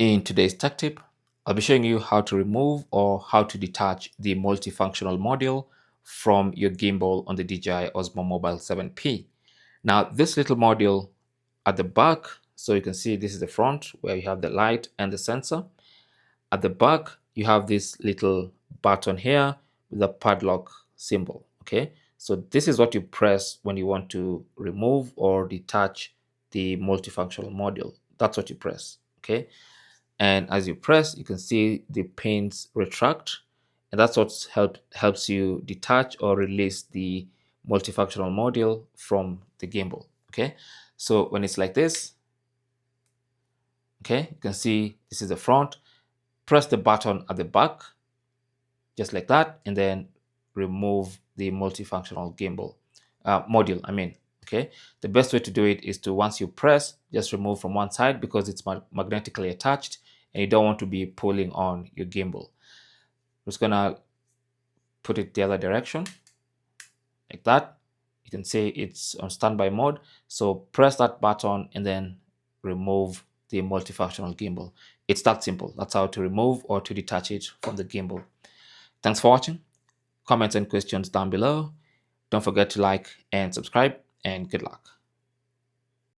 In today's tech tip, I'll be showing you how to remove or how to detach the multifunctional module from your gimbal on the DJI Osmo Mobile 7P. Now, this little module at the back, so you can see this is the front where you have the light and the sensor. At the back, you have this little button here with a padlock symbol. Okay, so this is what you press when you want to remove or detach the multifunctional module. That's what you press. Okay, and as you press, you can see the pins retract, and that's what helps you detach or release the multifunctional module from the gimbal. Okay, so when it's like this, okay, you can see this is the front. Press the button at the back just like that, and then remove the multifunctional gimbal module, I mean. Okay, the best way to do it is to, once you press, just remove from one side because it's magnetically attached and you don't want to be pulling on your gimbal. I'm just gonna put it the other direction like that. You can see it's on standby mode, so press that button and then remove the multifunctional gimbal. It's that simple. That's how to remove or to detach it from the gimbal. Thanks for watching. Comments and questions down below. Don't forget to like and subscribe, and good luck.